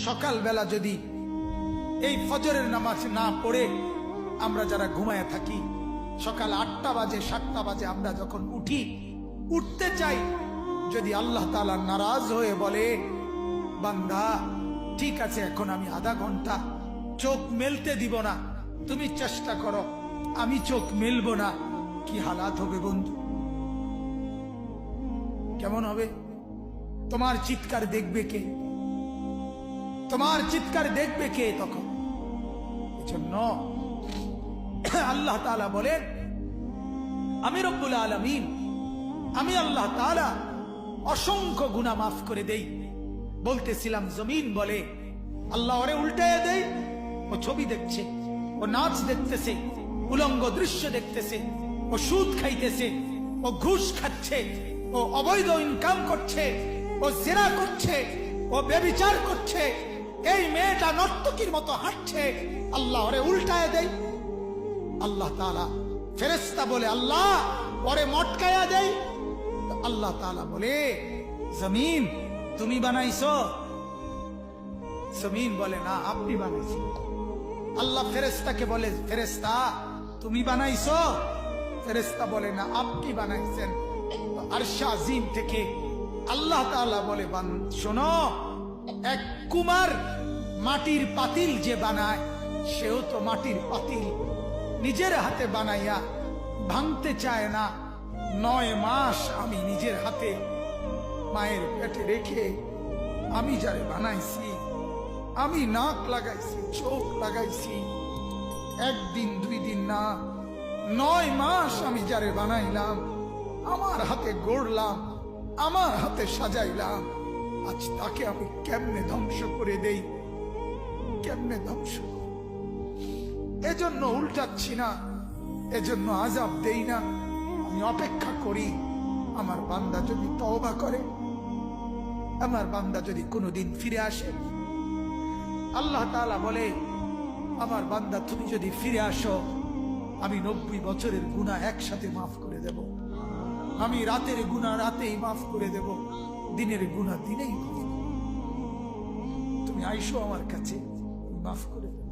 সকালবেলা যদি এই ফজরের নামাজ না পড়ে আমরা যারা ঘুমায় থাকি, সকাল 8টা বাজে 7টা বাজে আমরা যখন উঠি, উঠতে চাই, যদি আল্লাহ তাআলা নারাজ হয়ে বলে বান্দা ঠিক আছে এখন আমি আধা ঘন্টা চোখ মেলতে দিব না, তুমি চেষ্টা করো, আমি চোখ মেলবো না, কি হালাত হবে বন্ধু? কেমন হবে? তোমার চিৎকার দেখবে কে? তোমার চিৎকার দেখবে কে তখন? এজন্য আল্লাহ তাআলা বলেন আমি রব্বুল আলামিন, আমি আল্লাহ তাআলা অসংখ্য গুনাহ মাফ করে দেই। বলতেছিলাম জমিন বলে আল্লাহ ওরে উল্টায় দেই, ও ছবি দেখছে, ও নাচ দেখতেছে, উলঙ্গ দৃশ্য দেখতেছে, ও সুদ খাইতেছে, ও ঘুষ খাচ্ছে, ও অবৈধ ইনকাম করছে, ও জিনা করছে, ও ব্যভিচার করছে, এই মেয়েটা নর্তকীর মতো হাঁটছে, আল্লাহ ওরে উল্টায় দেয়। আল্লাহ তাআলা ফেরেশতা বলে আল্লাহ ওরে মটকায়া দেয়। আল্লাহ তাআলা বলে জমিন তুমি বানাইছো? জমিন বলে না আপনি বানাইছেন। আল্লাহ ফেরেশতাকে বলে ফেরেশতা তুমি বানাইছো? ফেরেশতা বলে না আপনি বানাইছেন। আরশ আজিম থেকে আল্লাহ তাআলা বলে শোনো, এক কুমার মাটির পাতিল যে বানায়, সেও তো মাটির পাতিল নিজের হাতে বানাইয়া ভাঙতে চায় না। 9 মাস আমি নিজের হাতে মায়ের পেটে রেখে আমি যারে বানাইছি, আমি নাক লাগাইছি, চোখ লাগাইছি, 1 দিন 2 দিন না, 9 মাস আমি যারে বানাইলাম, আমার হাতে গড়লাম, আমার হাতে সাজাইলাম, আজ তাকে আমি কেমনে ধ্বংস করে দেই? কেমনে ধ্বংস? এজন্য উল্টাচ্ছি না, এজন্য আযাব দেই না, আমি অপেক্ষা করি আমার বান্দা যদি তওবা করে, আমার বান্দা যদি কোনোদিন ফিরে আসে। আল্লাহ তাআলা বলে আমার বান্দা তুমি যদি ফিরে আসো, আমি 90 বছরের গুনাহ একসাথে মাফ করে দেব। আমি রাতের গুনাহ রাতেই মাফ করে দেব, দিনের গুনাহ দিনেই মাফ করে দেব। তুমি আইসো আমার কাছে, মাফ করে দেব।